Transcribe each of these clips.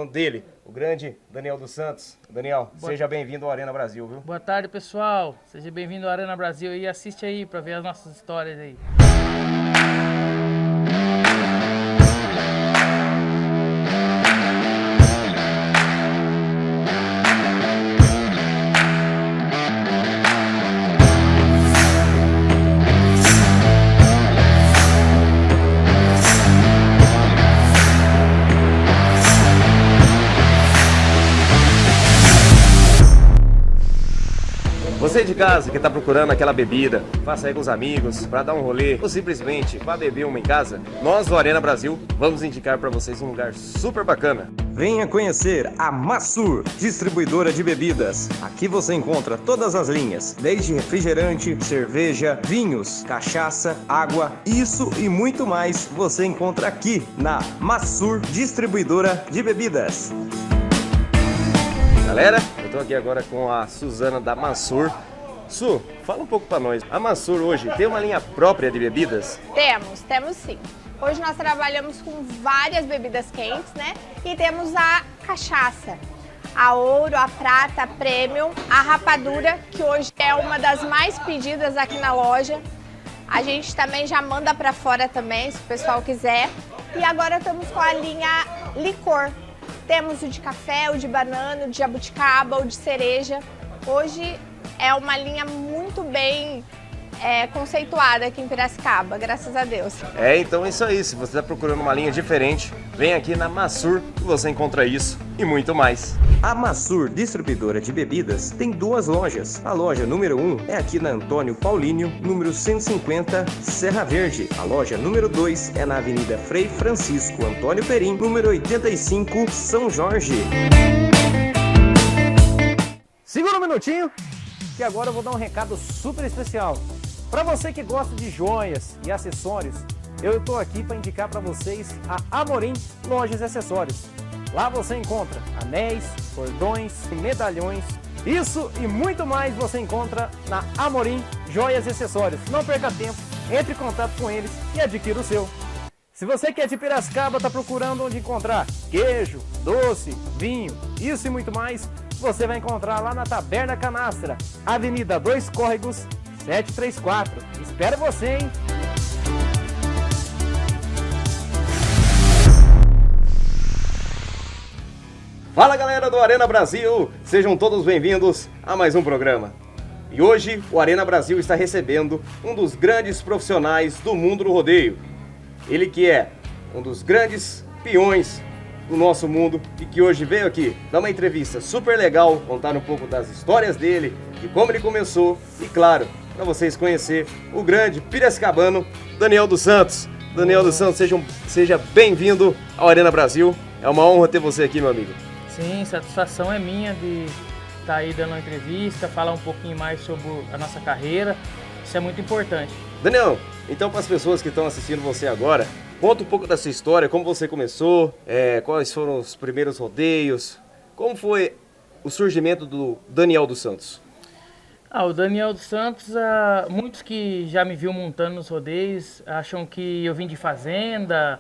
Dele, o grande Daniel dos Santos. Daniel, seja bem-vindo ao Arena Brasil, viu? Boa tarde, pessoal. Seja bem-vindo ao Arena Brasil e assiste aí para ver as nossas histórias aí. Você de casa que está procurando aquela bebida, faça aí com os amigos, para dar um rolê, ou simplesmente para beber uma em casa, nós do Arena Brasil vamos indicar para vocês um lugar super bacana. Venha conhecer a Massur, distribuidora de bebidas. Aqui você encontra todas as linhas, desde refrigerante, cerveja, vinhos, cachaça, água, isso e muito mais você encontra aqui na Massur, distribuidora de bebidas. Galera, eu tô aqui agora com a Suzana da Massur. Su, fala um pouco para nós. A Massur hoje tem uma linha própria de bebidas? Temos sim. Hoje nós trabalhamos com várias bebidas quentes, né? E temos a cachaça, a ouro, a prata, a premium, a rapadura, que hoje é uma das mais pedidas aqui na loja. A gente também já manda para fora também, se o pessoal quiser. E agora estamos com a linha licor. Temos o de café, o de banana, o de jabuticaba, o de cereja. Hoje é uma linha muito bem conceituada aqui em Piracicaba, graças a Deus. Então é isso aí. Se você está procurando uma linha diferente, vem aqui na Massur que você encontra isso e muito mais. A Massur, distribuidora de bebidas, tem duas lojas. A loja número 1 é aqui na Antônio Paulínio, número 150, Serra Verde. A loja número 2 é na Avenida Frei Francisco Antônio Perim, número 85, São Jorge. Segura um minutinho, que agora eu vou dar um recado super especial. Para você que gosta de joias e acessórios, eu estou aqui para indicar para vocês a Amorim Lojas e Acessórios. Lá você encontra anéis, cordões, medalhões, isso e muito mais você encontra na Amorim Joias e Acessórios. Não perca tempo, entre em contato com eles e adquira o seu. Se você que é de Piracicaba está procurando onde encontrar queijo, doce, vinho, isso e muito mais, você vai encontrar lá na Taberna Canastra, Avenida 2 Córregos, 734. Espero você, hein? Fala galera do Arena Brasil, sejam todos bem-vindos a mais um programa. E hoje o Arena Brasil está recebendo um dos grandes profissionais do mundo do rodeio. Ele que é um dos grandes peões do nosso mundo e que hoje veio aqui dar uma entrevista super legal, contar um pouco das histórias dele, de como ele começou e claro, para vocês conhecer o grande piracicabano Daniel dos Santos. Daniel dos Santos, seja bem-vindo ao Arena Brasil, é uma honra ter você aqui, meu amigo. Sim, satisfação é minha de estar aí dando uma entrevista, falar um pouquinho mais sobre a nossa carreira, isso é muito importante. Daniel, então para as pessoas que estão assistindo você agora, conta um pouco da sua história, como você começou, quais foram os primeiros rodeios, como foi o surgimento do Daniel dos Santos? O Daniel dos Santos, muitos que já me viu montando nos rodeios acham que eu vim de fazenda,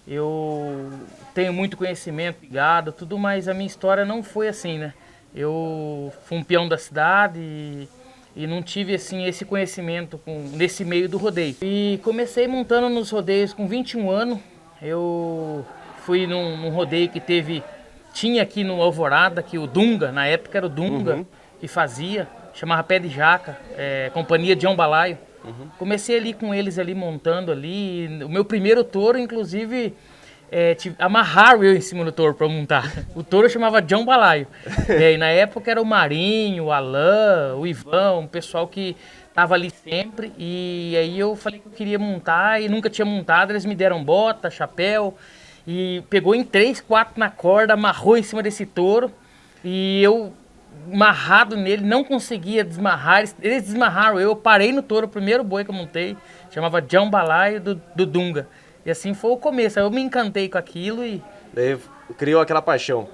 eu tenho muito conhecimento de gado, tudo, mas a minha história não foi assim, né? Eu fui um peão da cidade e não tive assim, esse conhecimento nesse meio do rodeio. E comecei montando nos rodeios com 21 anos. Eu fui num rodeio que tinha aqui no Alvorada, que o Dunga, na época era o Dunga, que fazia, chamava Pé de Jaca, companhia de Balaio. Comecei ali com eles ali montando ali. O meu primeiro touro, inclusive, amarraram eu em cima do touro para montar. O touro chamava John Balaio. E na época era o Marinho, o Alain, o Ivan, um pessoal que estava ali sempre. E aí eu falei que eu queria montar e nunca tinha montado. Eles me deram bota, chapéu e pegou em 3, 4 na corda, amarrou em cima desse touro. E eu, amarrado nele, não conseguia desmarrar. Eles desmarraram eu parei no touro, o primeiro boi que eu montei, chamava John Balaio do Dunga. E assim foi o começo, aí eu me encantei com aquilo e... Daí criou aquela paixão.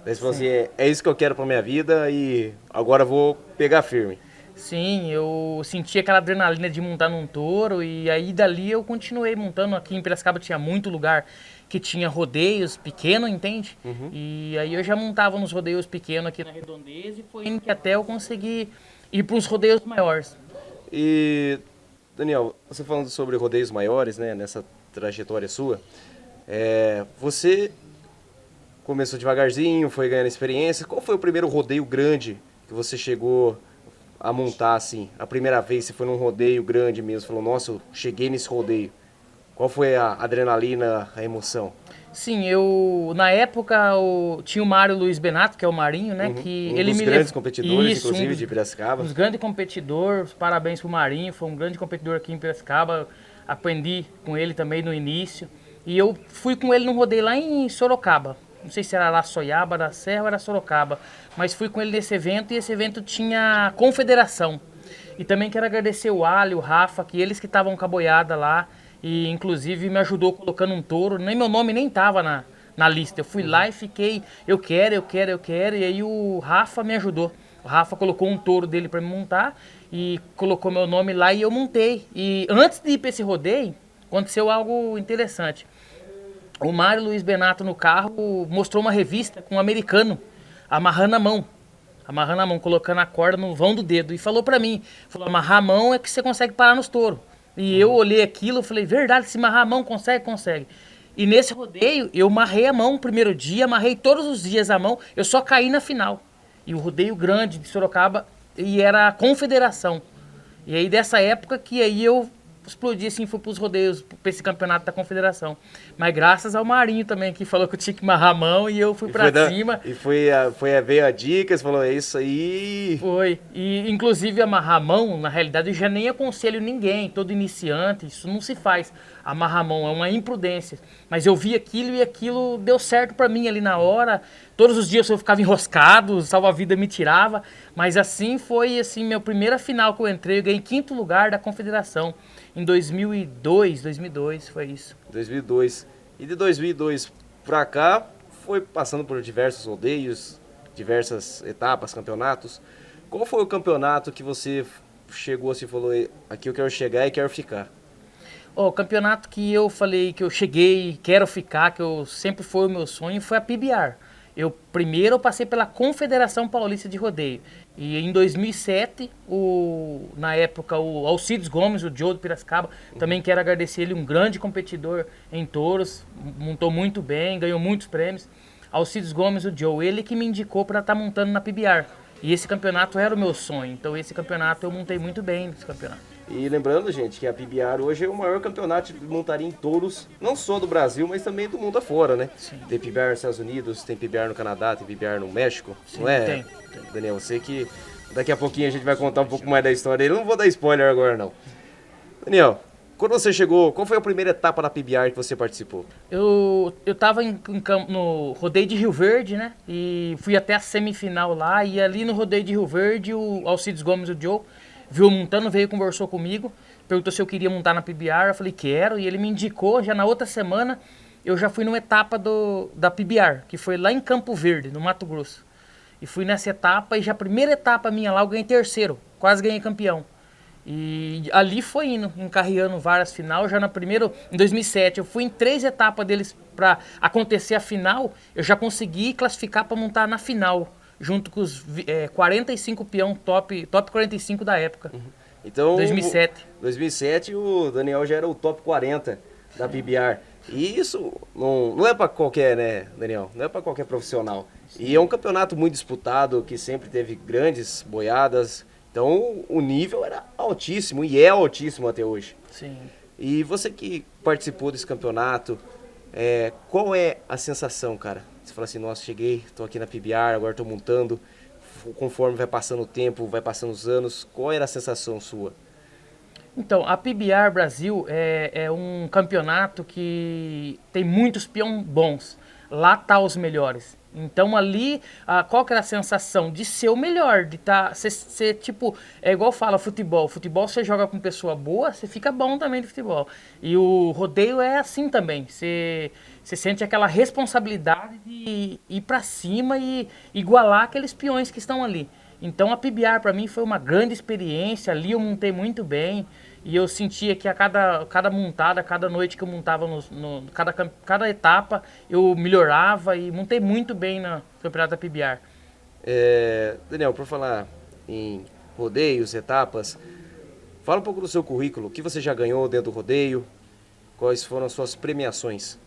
Daí você falou assim, é isso que eu quero pra minha vida e agora eu vou pegar firme. Sim, eu senti aquela adrenalina de montar num touro e aí dali eu continuei montando. Aqui em Piracicaba tinha muito lugar que tinha rodeios pequenos, entende? E aí eu já montava nos rodeios pequenos aqui na Redondeza e foi indo que até eu consegui ir para uns rodeios maiores. E, Daniel, você falando sobre rodeios maiores, né, nessa trajetória sua, você começou devagarzinho, foi ganhando experiência. Qual foi o primeiro rodeio grande que você chegou a montar, assim? A primeira vez você foi num rodeio grande mesmo, falou, nossa, eu cheguei nesse rodeio. Qual foi a adrenalina, a emoção? Sim, na época tinha o Mário Luiz Benato, que é o Marinho, né? Que Um ele dos me grandes lev- competidores, Isso, inclusive, de Piracicaba. Um dos grandes competidores, parabéns pro Marinho, foi um grande competidor aqui em Piracicaba, aprendi com ele também no início. E eu fui com ele num rodeio lá em Sorocaba, não sei se era lá Soiaba da Serra ou era Sorocaba, mas fui com ele nesse evento e esse evento tinha confederação. E também quero agradecer o Ali, o Rafa, que eles que estavam com a boiada lá, e inclusive me ajudou colocando um touro, nem meu nome nem tava na lista. Eu fui lá e fiquei, eu quero, e aí o Rafa me ajudou. O Rafa colocou um touro dele para me montar e colocou meu nome lá e eu montei. E antes de ir para esse rodeio, aconteceu algo interessante. O Mário Luiz Benato no carro mostrou uma revista com um americano amarrando a mão, colocando a corda no vão do dedo e falou pra mim, falou, amarrar a mão é que você consegue parar nos touros. E eu olhei aquilo e falei, verdade, se amarrar a mão consegue. E nesse rodeio eu amarrei a mão no primeiro dia, amarrei todos os dias a mão, eu só caí na final. E o rodeio grande de Sorocaba e era a confederação. E aí dessa época que aí eu explodi assim, fui pros rodeios, pra esse campeonato da confederação. Mas graças ao Marinho também, que falou que eu tinha que amarrar a mão e eu fui pra cima. E veio a dica, você falou, é isso aí. Foi. E inclusive amarrar a mão, na realidade, eu já nem aconselho ninguém, todo iniciante, isso não se faz. Amarrar a mão é uma imprudência. Mas eu vi aquilo e aquilo deu certo pra mim ali na hora. Todos os dias eu ficava enroscado, o salva-vida me tirava. Mas assim foi assim, minha primeira final que eu entrei, eu ganhei 5º lugar da confederação. Em 2002 foi isso. 2002. E de 2002 pra cá, foi passando por diversos rodeios, diversas etapas, campeonatos. Qual foi o campeonato que você chegou assim e falou, aqui eu quero chegar e quero ficar? O campeonato que eu falei que eu cheguei, quero ficar, que eu sempre foi o meu sonho, foi a PBR. Primeiro eu passei pela Confederação Paulista de Rodeio. E em 2007, na época, o Alcides Gomes, o Joe do Piracicaba, também quero agradecer ele, um grande competidor em touros, montou muito bem, ganhou muitos prêmios. Alcides Gomes, o Joe, ele que me indicou para estar montando na PBR. E esse campeonato era o meu sonho, então esse campeonato eu montei muito bem nesse campeonato. E lembrando, gente, que a PBR hoje é o maior campeonato de montaria em touros, não só do Brasil, mas também do mundo afora, né? Sim. Tem PBR nos Estados Unidos, tem PBR no Canadá, tem PBR no México, Sim, não é? tem. Daniel, eu sei que daqui a pouquinho a gente vai contar um pouco mais da história dele, não vou dar spoiler agora não. Daniel, quando você chegou, qual foi a primeira etapa da PBR que você participou? Eu tava no rodeio de Rio Verde, né? E fui até a semifinal lá. E ali no rodeio de Rio Verde, o Alcides Gomes, o Joe, viu eu montando, veio e conversou comigo. Perguntou se eu queria montar na PBR. Eu falei, quero. E ele me indicou, já na outra semana, eu já fui numa etapa da PBR, que foi lá em Campo Verde, no Mato Grosso. E fui nessa etapa, e já a primeira etapa minha lá, eu ganhei terceiro. Quase ganhei campeão. E ali foi indo, encarreando várias final. Já em 2007, eu fui em 3 etapas deles para acontecer a final. Eu já consegui classificar para montar na final, junto com os 45 peão top 45 da época. Então, 2007. 2007 o Daniel já era o top 40 da PBR. E isso não é para qualquer, né, Daniel? Não é para qualquer profissional. E é um campeonato muito disputado, que sempre teve grandes boiadas. Então o nível era altíssimo e é altíssimo até hoje. Sim. E você que participou desse campeonato, qual é a sensação, cara? Você fala assim, nossa, cheguei, tô aqui na PBR, agora tô montando. Conforme vai passando o tempo, vai passando os anos, qual era a sensação sua? Então, a PBR Brasil é um campeonato que tem muitos peão bons. Lá tá os melhores. Então ali, qual que era a sensação? De ser o melhor, de ser tipo, é igual fala futebol. Futebol você joga com pessoa boa, você fica bom também de futebol. E o rodeio é assim também. Você sente aquela responsabilidade de ir pra cima e igualar aqueles peões que estão ali. Então a PBR para mim foi uma grande experiência, ali eu montei muito bem e eu sentia que a cada montada, cada noite que eu montava, cada etapa eu melhorava e montei muito bem no campeonato da PBR. Daniel, por falar em rodeios, etapas, fala um pouco do seu currículo, o que você já ganhou dentro do rodeio, quais foram as suas premiações?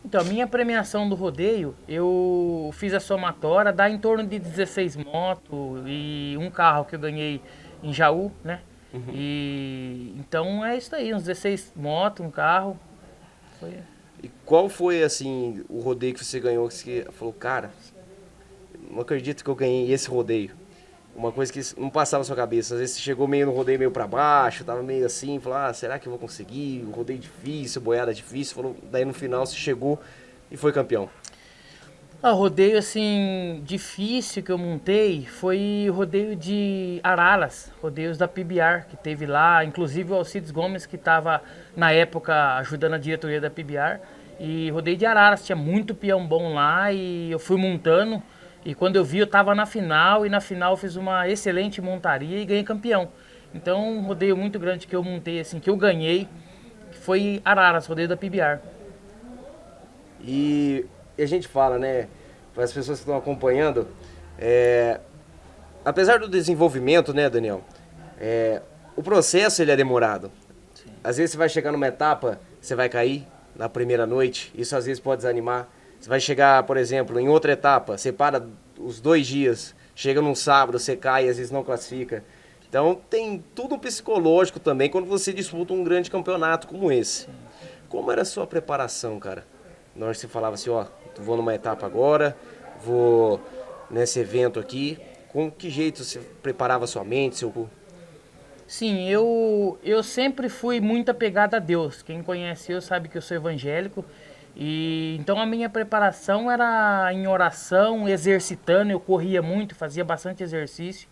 Então, a minha premiação do rodeio, eu fiz a somatória, dá em torno de 16 motos e um carro que eu ganhei em Jaú, né? E então é isso aí, uns 16 motos, um carro. E qual foi, assim, o rodeio que você ganhou que você falou, cara, não acredito que eu ganhei esse rodeio? Uma coisa que não passava na sua cabeça. Às vezes você chegou meio no rodeio meio pra baixo, tava meio assim, falou, será que eu vou conseguir? Um rodeio difícil, boiada difícil. Falou, daí no final você chegou e foi campeão. O rodeio, assim, difícil que eu montei foi o rodeio de Araras, rodeios da PBR, que teve lá, inclusive o Alcides Gomes, que estava na época ajudando a diretoria da PBR. E rodeio de Araras, tinha muito peão bom lá e eu fui montando. E quando eu vi, eu estava na final, e na final eu fiz uma excelente montaria e ganhei campeão. Então, um rodeio muito grande que eu montei, assim, que eu ganhei, foi Araras, rodeio da PBR. E a gente fala, né, para as pessoas que estão acompanhando, apesar do desenvolvimento, né, Daniel, o processo ele é demorado. Sim. Às vezes você vai chegar numa etapa, você vai cair na primeira noite, isso às vezes pode desanimar. Você vai chegar, por exemplo, em outra etapa, você para os 2 dias, chega num sábado, você cai e às vezes não classifica. Então tem tudo um psicológico também quando você disputa um grande campeonato como esse. Sim. Como era a sua preparação, cara? Na hora que você falava assim, vou numa etapa agora, vou nesse evento aqui, com que jeito você preparava a sua mente, seu corpo? Sim, eu sempre fui muito apegado a Deus. Quem conhece eu sabe que eu sou evangélico. E então a minha preparação era em oração, exercitando, eu corria muito, fazia bastante exercício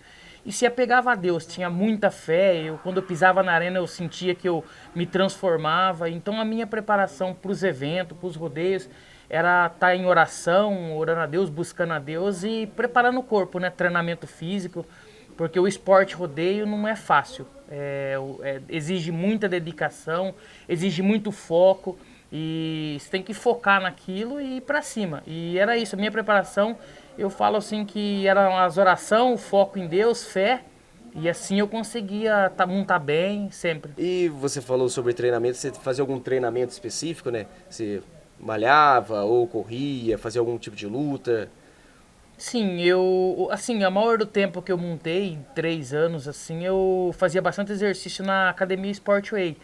e se apegava a Deus, tinha muita fé. Quando eu pisava na arena eu sentia que eu me transformava. Então a minha preparação para os eventos, para os rodeios, era estar em oração, orando a Deus, buscando a Deus e preparando o corpo, né? Treinamento físico, porque o esporte rodeio não é fácil, exige muita dedicação, exige muito foco. E você tem que focar naquilo e ir pra cima. E era isso, a minha preparação, eu falo assim que eram as orações, o foco em Deus, fé. E assim eu conseguia montar bem, sempre. E você falou sobre treinamento, você fazia algum treinamento específico, né? Você malhava ou corria, fazia algum tipo de luta? Sim, a maior do tempo que eu montei, 3 anos, assim, eu fazia bastante exercício na Academia Sportway.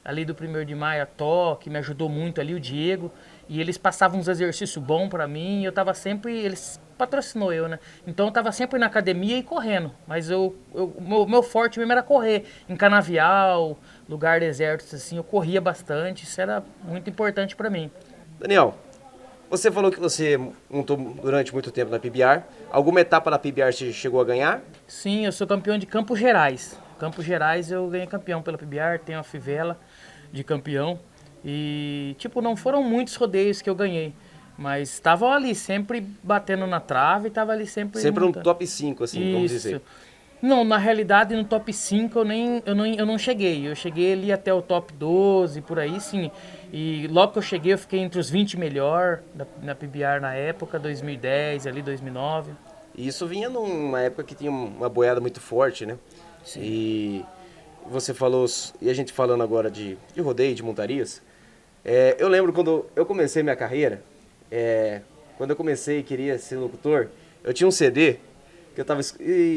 Ali do 1º de Maio, a Toque, me ajudou muito ali o Diego, e eles passavam uns exercícios bons pra mim, e eu tava sempre, eles patrocinou eu, né? Então eu tava sempre na academia e correndo, mas meu forte mesmo era correr, em canavial, lugar deserto, assim, eu corria bastante, isso era muito importante pra mim. Daniel, você falou que você montou durante muito tempo na PBR, alguma etapa da PBR você chegou a ganhar? Sim, eu sou campeão de Campos Gerais. Campos Gerais eu ganhei campeão pela PBR, tenho a fivela de campeão. E, não foram muitos rodeios que eu ganhei. Mas estavam ali, sempre batendo na trave, estava ali sempre... Sempre no top 5, assim, isso. Vamos dizer. Não, na realidade, no top 5 eu não cheguei. Eu cheguei ali até o top 12, por aí, sim. E logo que eu cheguei, eu fiquei entre os 20 melhor na PBR na época, 2010, ali 2009. E isso vinha numa época que tinha uma boiada muito forte, né? Sim. E você falou, e a gente falando agora de rodeio, de montarias, eu lembro quando eu comecei minha carreira, quando eu comecei e queria ser locutor, eu tinha um CD, que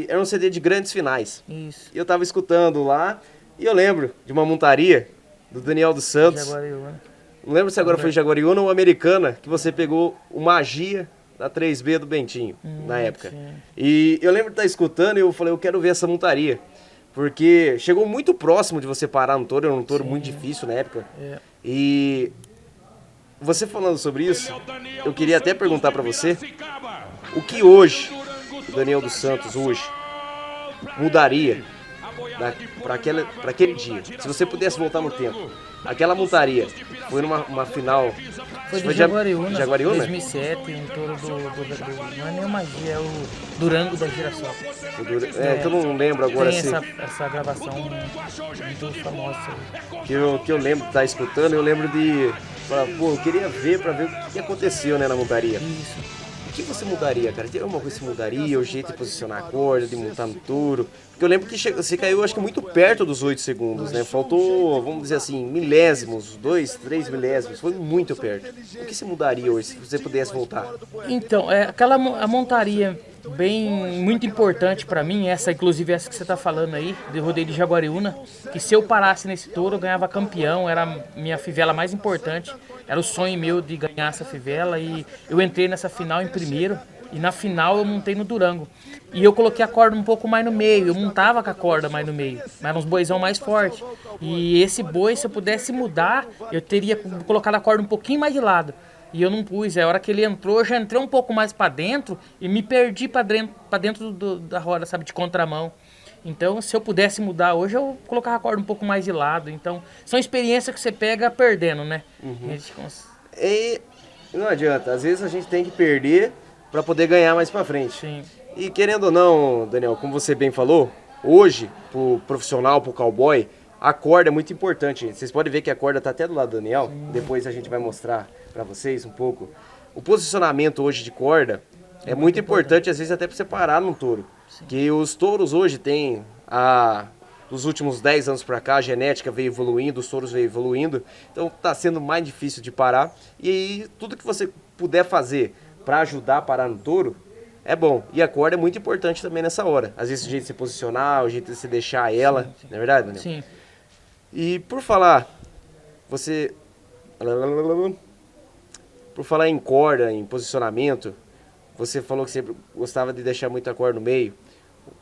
era um CD de grandes finais. Isso. E eu tava escutando lá, e eu lembro de uma montaria do Daniel dos Santos. Jaguariúna. Não lembro se agora foi Jaguariúna ou Americana, que você pegou o Magia da 3B do Bentinho, na época. Sim. E eu lembro de estar escutando e eu falei, eu quero ver essa montaria. Porque chegou muito próximo de você parar no touro, era um touro muito difícil na época. E você falando sobre isso, eu queria até perguntar pra você, o que hoje, o Daniel dos Santos hoje, mudaria para aquele dia, se você pudesse voltar no tempo, aquela montaria foi numa final... Foi de Jaguariúna, Jaguariúna? 2007, um touro não é nem o Magia, é o Durango da Girassol. Que eu não lembro agora. Tem essa gravação muito famosa. Que eu lembro de estar escutando, eu lembro de falar, pô, eu queria ver pra ver o que aconteceu, né, na montaria. Isso. O que você mudaria, cara? Tem alguma coisa que você mudaria? O jeito de posicionar a corda, de montar no touro? Porque eu lembro que você caiu, acho que muito perto dos 8 segundos, né? Faltou, vamos dizer assim, milésimos, 2, 3 milésimos. Foi muito perto. O que você mudaria hoje, se você pudesse voltar? Então, a montaria muito importante pra mim, inclusive essa que você tá falando aí, de rodeio de Jaguariúna, que se eu parasse nesse touro, eu ganhava campeão, era a minha fivela mais importante. Era o sonho meu de ganhar essa fivela e eu entrei nessa final em primeiro e na final eu montei no Durango. E eu coloquei a corda um pouco mais no meio, eu montava com a corda mais no meio, mas era uns boizão mais forte. E esse boi, se eu pudesse mudar, eu teria colocado a corda um pouquinho mais de lado. E eu não pus, a hora que ele entrou, eu já entrei um pouco mais pra dentro e me perdi pra dentro da roda, sabe, de contramão. Então, se eu pudesse mudar hoje, eu colocava a corda um pouco mais de lado. Então, são experiências que você pega perdendo, né? Uhum. E não adianta, às vezes a gente tem que perder para poder ganhar mais para frente. Sim. E querendo ou não, Daniel, como você bem falou, hoje, pro profissional, pro cowboy, a corda é muito importante. Vocês podem ver que a corda tá até do lado do Daniel. Sim. Depois a gente vai mostrar para vocês um pouco. O posicionamento hoje de corda é muito importante, às vezes até para você parar num touro. Sim. Que os touros hoje têm, dos últimos 10 anos para cá, a genética veio evoluindo, os touros veio evoluindo, então tá sendo mais difícil de parar. E aí, tudo que você puder fazer para ajudar a parar no touro, é bom. E a corda é muito importante também nessa hora. Às vezes o jeito de você posicionar, o jeito de você deixar ela, sim. Não é verdade, Daniel? Sim. E por falar em corda, em posicionamento, você falou que sempre gostava de deixar muito a corda no meio.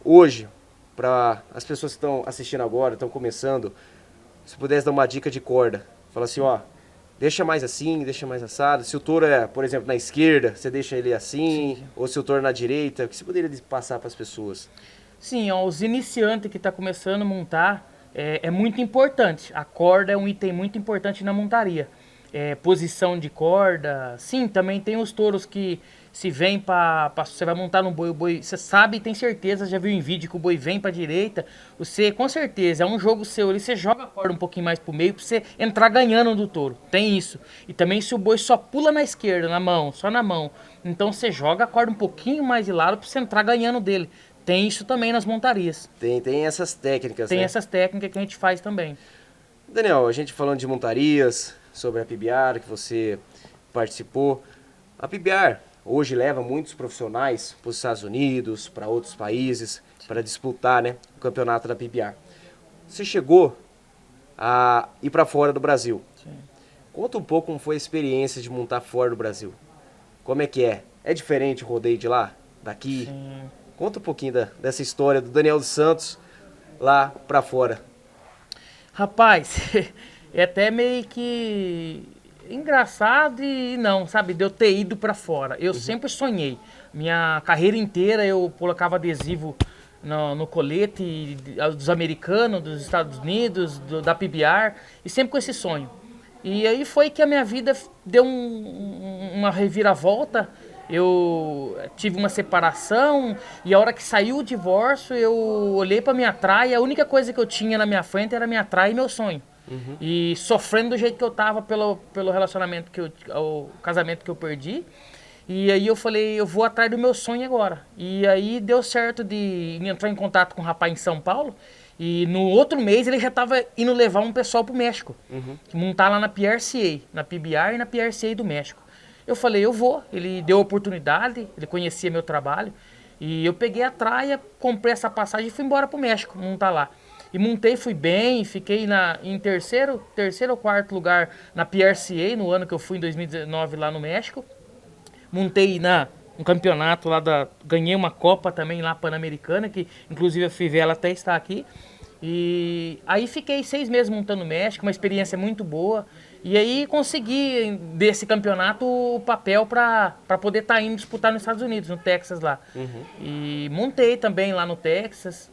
Hoje, para as pessoas que estão assistindo agora, estão começando, se pudesse dar uma dica de corda, fala assim, ó, deixa mais assim, deixa mais assado. Se o touro é, por exemplo, na esquerda, você deixa ele assim, sim. Ou se o touro é na direita, o que você poderia passar para as pessoas? Sim, ó, os iniciantes que estão começando a montar, é muito importante. A corda é um item muito importante na montaria. Posição de corda, sim, também tem os touros que se vem você vai montar no boi, o boi, você sabe e tem certeza, já viu em vídeo que o boi vem pra direita, você com certeza, é um jogo seu ali, você joga a corda um pouquinho mais pro meio pra você entrar ganhando do touro, tem isso. E também se o boi só pula na esquerda, na mão, só na mão, então você joga a corda um pouquinho mais de lado pra você entrar ganhando dele. Tem isso também nas montarias. Tem essas técnicas, Tem né? essas técnicas que a gente faz também. Daniel, a gente falando de montarias, sobre a PBR que você participou. A PBR hoje leva muitos profissionais para os Estados Unidos, para outros países, para disputar, né, o campeonato da PBR. Você chegou a ir para fora do Brasil. Sim. Conta um pouco como foi a experiência de montar fora do Brasil. Como é que é? É diferente o rodeio de lá, daqui? Sim. Conta um pouquinho dessa história do Daniel dos Santos lá para fora. Rapaz, é até meio que engraçado e não, sabe, de eu ter ido pra fora. Eu sempre sonhei. Minha carreira inteira eu colocava adesivo no colete dos americanos, dos Estados Unidos, da PBR, e sempre com esse sonho. E aí foi que a minha vida deu uma reviravolta. Eu tive uma separação e a hora que saiu o divórcio, eu olhei pra minha traia, a única coisa que eu tinha na minha frente era minha traia e meu sonho. Uhum. E sofrendo do jeito que eu tava pelo relacionamento, o casamento que eu perdi. E aí eu falei, eu vou atrás do meu sonho agora. E aí deu certo de entrar em contato com um rapaz em São Paulo. E no outro mês ele já tava indo levar um pessoal pro México. Uhum. Montar lá na PRCA, na PBR e na PRCA do México. Eu falei, eu vou. Ele deu a oportunidade, ele conhecia meu trabalho. E eu peguei a traia, comprei essa passagem e fui embora pro México, montar lá. E montei, fui bem, fiquei em terceiro ou quarto lugar na PRCA, no ano que eu fui, em 2019, lá no México. Montei um campeonato lá, ganhei uma Copa também lá, Pan-Americana, que inclusive a Fivela até está aqui. E aí fiquei 6 meses montando no México, uma experiência muito boa. E aí consegui desse campeonato o papel para poder estar indo disputar nos Estados Unidos, no Texas lá. Uhum. E montei também lá no Texas,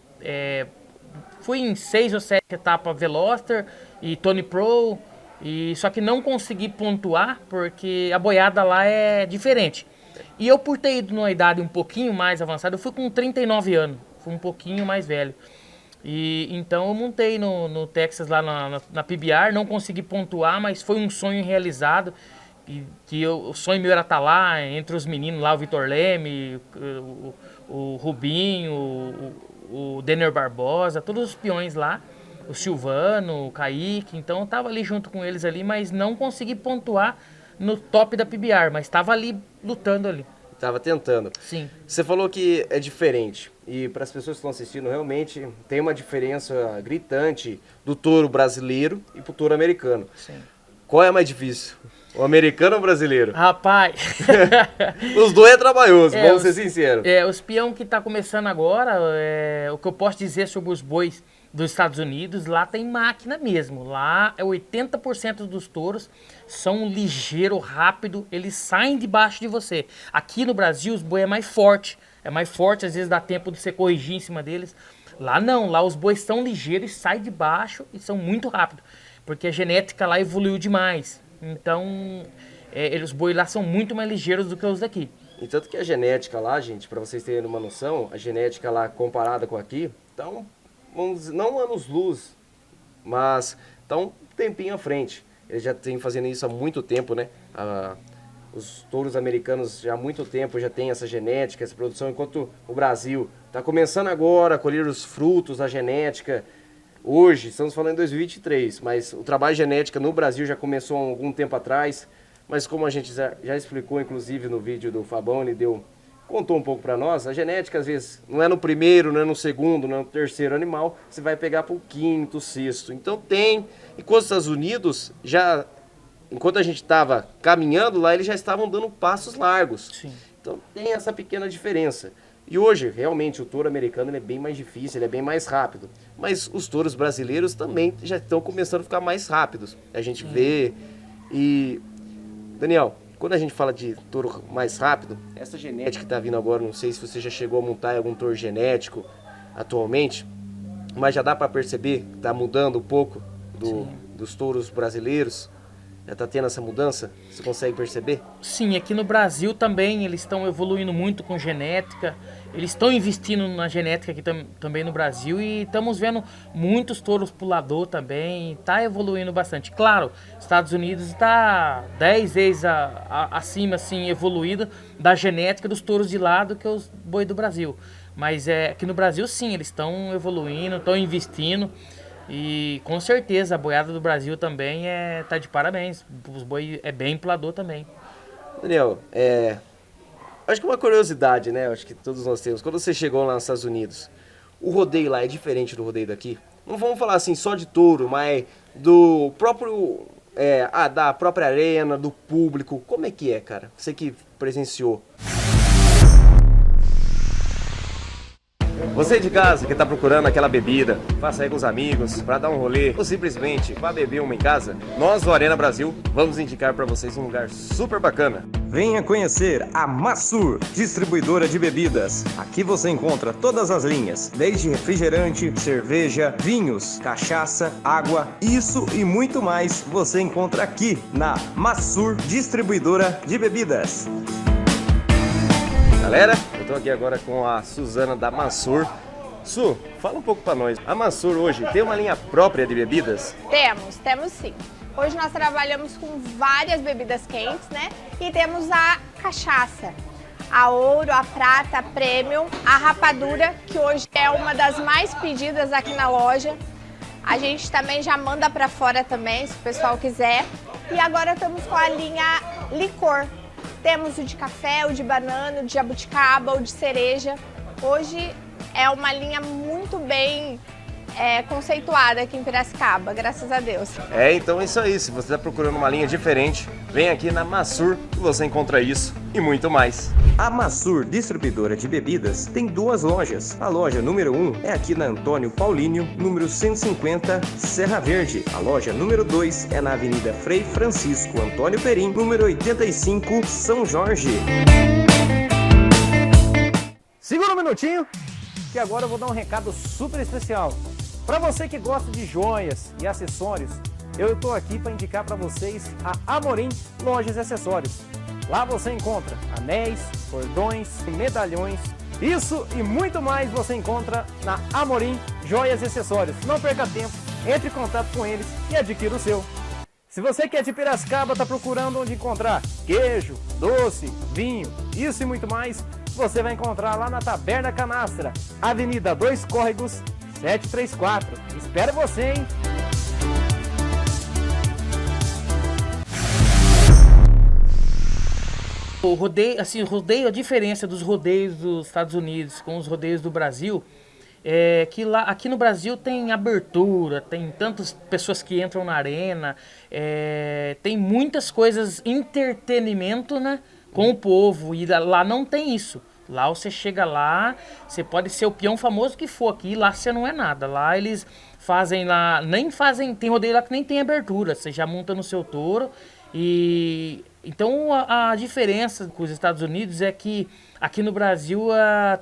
fui em 6 ou 7 etapas Veloster e Tony Pro, só que não consegui pontuar porque a boiada lá é diferente. E eu, por ter ido numa idade um pouquinho mais avançada, eu fui com 39 anos, fui um pouquinho mais velho. Então eu montei no Texas lá na PBR, não consegui pontuar, mas foi um sonho realizado. O sonho meu era estar lá, entre os meninos lá, o Vitor Leme, o Rubinho, o Denner Barbosa, todos os peões lá, o Silvano, o Kaique. Então eu tava ali junto com eles ali, mas não consegui pontuar no top da PBR, mas estava ali lutando ali. Tava tentando. Sim. Você falou que é diferente. E para as pessoas que estão assistindo, realmente tem uma diferença gritante do touro brasileiro e pro touro americano. Sim. Qual é mais difícil? O americano ou o brasileiro? Rapaz... Os dois é trabalhoso, vamos ser sinceros. Os peão que tá começando agora, o que eu posso dizer sobre os bois dos Estados Unidos, lá tem máquina mesmo. Lá 80% dos touros são ligeiro, rápido, eles saem debaixo de você. Aqui no Brasil os boi é mais forte, às vezes dá tempo de você corrigir em cima deles. Lá não, lá os bois são ligeiros, saem de baixo e são muito rápidos, porque a genética lá evoluiu demais. Então, os bois lá são muito mais ligeiros do que os daqui. E tanto que a genética lá, gente, para vocês terem uma noção, a genética lá comparada com aqui, tá não anos-luz, mas tá um tempinho à frente. Eles já têm fazendo isso há muito tempo, né? Os touros americanos já há muito tempo já têm essa genética, essa produção, enquanto o Brasil está começando agora a colher os frutos da genética. Hoje, estamos falando em 2023, mas o trabalho de genética no Brasil já começou há algum tempo atrás, mas como a gente já explicou, inclusive no vídeo do Fabão, ele contou um pouco para nós, a genética às vezes não é no primeiro, não é no segundo, não é no terceiro animal, você vai pegar para o quinto, sexto. Então enquanto os Estados Unidos, enquanto a gente estava caminhando lá, eles já estavam dando passos largos. Sim. Então tem essa pequena diferença. E hoje, realmente, o touro americano ele é bem mais difícil, ele é bem mais rápido. Mas os touros brasileiros também já estão começando a ficar mais rápidos. A gente vê e... Daniel, quando a gente fala de touro mais rápido, essa genética que está vindo agora, não sei se você já chegou a montar algum touro genético atualmente, mas já dá para perceber que está mudando um pouco dos touros brasileiros. Já está tendo essa mudança? Você consegue perceber? Sim, aqui no Brasil também eles estão evoluindo muito com genética. Eles estão investindo na genética aqui também no Brasil e estamos vendo muitos touros pulador também. Está evoluindo bastante. Claro, Estados Unidos está 10 vezes acima, assim, evoluído da genética dos touros de lá do que os boi do Brasil. Mas aqui no Brasil, sim, eles estão evoluindo, estão investindo. E com certeza a boiada do Brasil também tá de parabéns. Os boi é bem pulador também. Daniel, acho que uma curiosidade, né? Acho que todos nós temos. Quando você chegou lá nos Estados Unidos, o rodeio lá é diferente do rodeio daqui? Não vamos falar assim só de touro, mas do próprio... da própria arena, do público. Como é que é, cara? Você que presenciou. Você de casa que está procurando aquela bebida, faça aí com os amigos, para dar um rolê, ou simplesmente para beber uma em casa, nós do Arena Brasil vamos indicar para vocês um lugar super bacana. Venha conhecer a Massur, distribuidora de bebidas. Aqui você encontra todas as linhas, desde refrigerante, cerveja, vinhos, cachaça, água, isso e muito mais você encontra aqui na Massur, distribuidora de bebidas. Galera, eu tô aqui agora com a Suzana da Massur. Su, fala um pouco pra nós. A Massur hoje tem uma linha própria de bebidas? Temos sim. Hoje nós trabalhamos com várias bebidas quentes, né? E temos a cachaça, a ouro, a prata, a premium, a rapadura, que hoje é uma das mais pedidas aqui na loja. A gente também já manda pra fora também, se o pessoal quiser. E agora estamos com a linha licor. Temos o de café, o de banana, o de jabuticaba, o de cereja. Hoje é uma linha muito bem conceituada aqui em Piracicaba, graças a Deus. Então é isso aí. Se você está procurando uma linha diferente, vem aqui na Massur que você encontra isso e muito mais. A Massur, distribuidora de bebidas, tem duas lojas. A loja número 1 é aqui na Antônio Paulínio, número 150, Serra Verde. A loja número 2 é na Avenida Frei Francisco Antônio Perim, número 85, São Jorge. Segura um minutinho, que agora eu vou dar um recado super especial. Para você que gosta de joias e acessórios, eu estou aqui para indicar para vocês a Amorim Lojas e Acessórios. Lá você encontra anéis, cordões, medalhões, isso e muito mais você encontra na Amorim Joias e Acessórios. Não perca tempo, entre em contato com eles e adquira o seu. Se você que é de Piracicaba está procurando onde encontrar queijo, doce, vinho, isso e muito mais, você vai encontrar lá na Taberna Canastra, Avenida 2 Córregos, 734. Espero você, hein? O rodeio, assim, a diferença dos rodeios dos Estados Unidos com os rodeios do Brasil é que lá, aqui no Brasil tem abertura, tem tantas pessoas que entram na arena, tem muitas coisas, entretenimento, né, com o povo, e lá não tem isso. Lá você chega lá, você pode ser o peão famoso que for aqui, lá você não é nada. Lá eles fazem lá, nem fazem, tem rodeio lá que nem tem abertura, você já monta no seu touro. E então a diferença com os Estados Unidos é que aqui no Brasil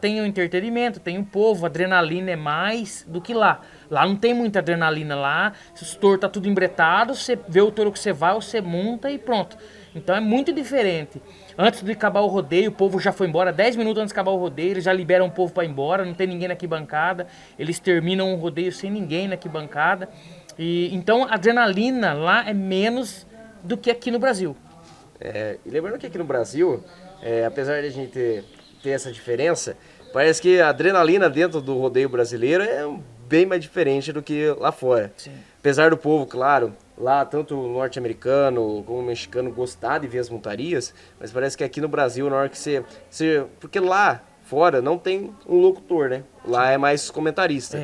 tem o entretenimento, tem o povo, a adrenalina é mais do que lá. Lá não tem muita adrenalina lá, se o touro tá tudo embretado, você vê o touro que você vai, você monta e pronto. Então é muito diferente. Antes de acabar o rodeio, o povo já foi embora, 10 minutos antes de acabar o rodeio, eles já liberam o povo para ir embora, não tem ninguém na arquibancada, eles terminam o rodeio sem ninguém na arquibancada. E então a adrenalina lá é menos do que aqui no Brasil. E lembrando que aqui no Brasil, apesar de a gente ter essa diferença, parece que a adrenalina dentro do rodeio brasileiro é bem mais diferente do que lá fora. Sim. Apesar do povo, claro, lá tanto o norte-americano como o mexicano gostar de ver as montarias, mas parece que aqui no Brasil, na hora que você porque lá fora não tem um locutor, né? Lá é mais comentarista.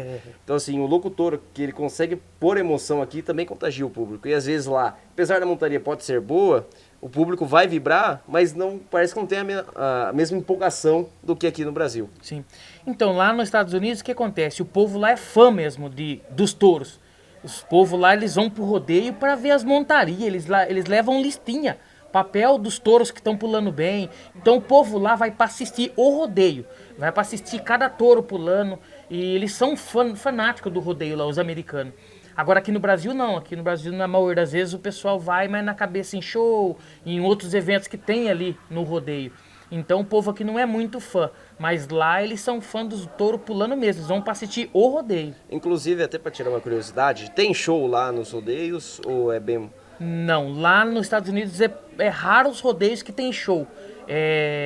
Então, assim, o locutor que ele consegue pôr emoção aqui também contagia o público. E às vezes lá, apesar da montaria pode ser boa, o público vai vibrar, mas não parece que não tem a mesma empolgação do que aqui no Brasil. Sim. Então, lá nos Estados Unidos, o que acontece? O povo lá é fã mesmo dos touros. Os povos lá, eles vão pro rodeio para ver as montarias, eles levam listinha, papel dos touros que estão pulando bem. Então o povo lá vai para assistir o rodeio, vai para assistir cada touro pulando, e eles são fanáticos do rodeio lá, os americanos. Agora aqui no Brasil não, aqui no Brasil na maioria das vezes o pessoal vai mais na cabeça em show, em outros eventos que tem ali no rodeio. Então o povo aqui não é muito fã, mas lá eles são fã dos touros pulando mesmo, eles vão para assistir o rodeio. Inclusive, até para tirar uma curiosidade, tem show lá nos rodeios ou é bem... Não, lá nos Estados Unidos é raro os rodeios que tem show.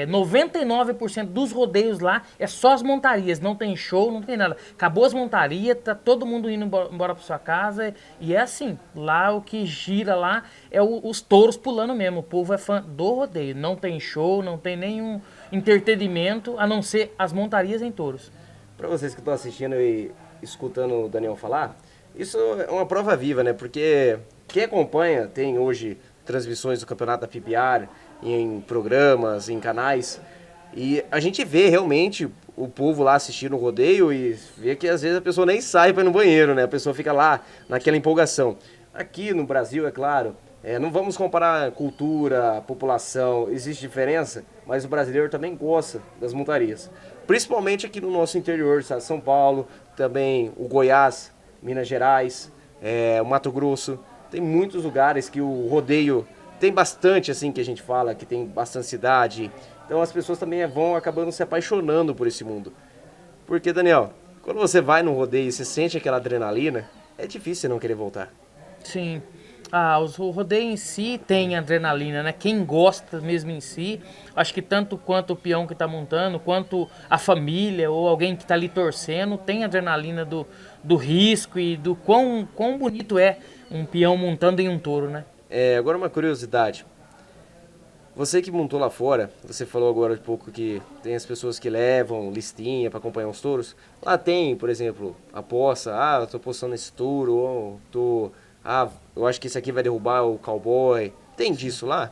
99% dos rodeios lá é só as montarias, não tem show, não tem nada. Acabou as montarias, tá todo mundo indo embora para sua casa e é assim. Lá o que gira lá é os touros pulando mesmo. O povo é fã do rodeio, não tem show, não tem nenhum entretenimento a não ser as montarias em touros. Para vocês que estão assistindo e escutando o Daniel falar, isso é uma prova viva, né? Porque quem acompanha tem hoje transmissões do campeonato da PBR em programas, em canais, e a gente vê realmente o povo lá assistindo o rodeio e vê que às vezes a pessoa nem sai para ir no banheiro, né? A pessoa fica lá naquela empolgação. Aqui no Brasil, é claro, não vamos comparar cultura, população, existe diferença, mas o brasileiro também gosta das montarias. Principalmente aqui no nosso interior, sabe? São Paulo, também o Goiás, Minas Gerais, o Mato Grosso. Tem muitos lugares que o rodeio tem bastante, assim, que a gente fala, que tem bastante cidade. Então as pessoas também vão acabando se apaixonando por esse mundo. Porque, Daniel, quando você vai no rodeio e você sente aquela adrenalina, é difícil não querer voltar. Sim. O rodeio em si tem adrenalina, né? Quem gosta mesmo em si, acho que tanto quanto o peão que está montando, quanto a família ou alguém que está ali torcendo, tem adrenalina do risco e do quão bonito é um peão montando em um touro, né? Agora uma curiosidade. Você que montou lá fora, você falou agora de pouco que tem as pessoas que levam listinha para acompanhar os touros. Lá tem, por exemplo, aposta, eu tô apostando nesse touro, ou eu acho que esse aqui vai derrubar o cowboy. Tem disso lá?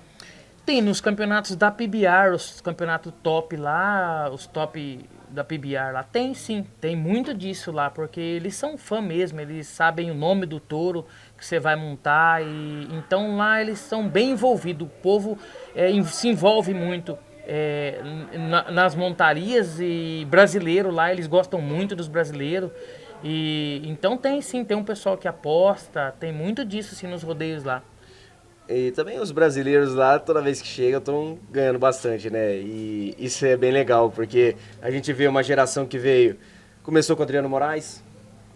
Tem nos campeonatos da PBR, os campeonatos top lá, os top da PBR lá, tem sim, tem muito disso lá, porque eles são fã mesmo, eles sabem o nome do touro que você vai montar, e então lá eles são bem envolvidos, o povo se envolve muito nas montarias, e brasileiro lá, eles gostam muito dos brasileiros, E então tem sim, tem um pessoal que aposta, tem muito disso assim nos rodeios lá. E também os brasileiros lá, toda vez que chegam, estão ganhando bastante, né? E isso é bem legal, porque a gente vê uma geração que veio, começou com o Adriano Moraes,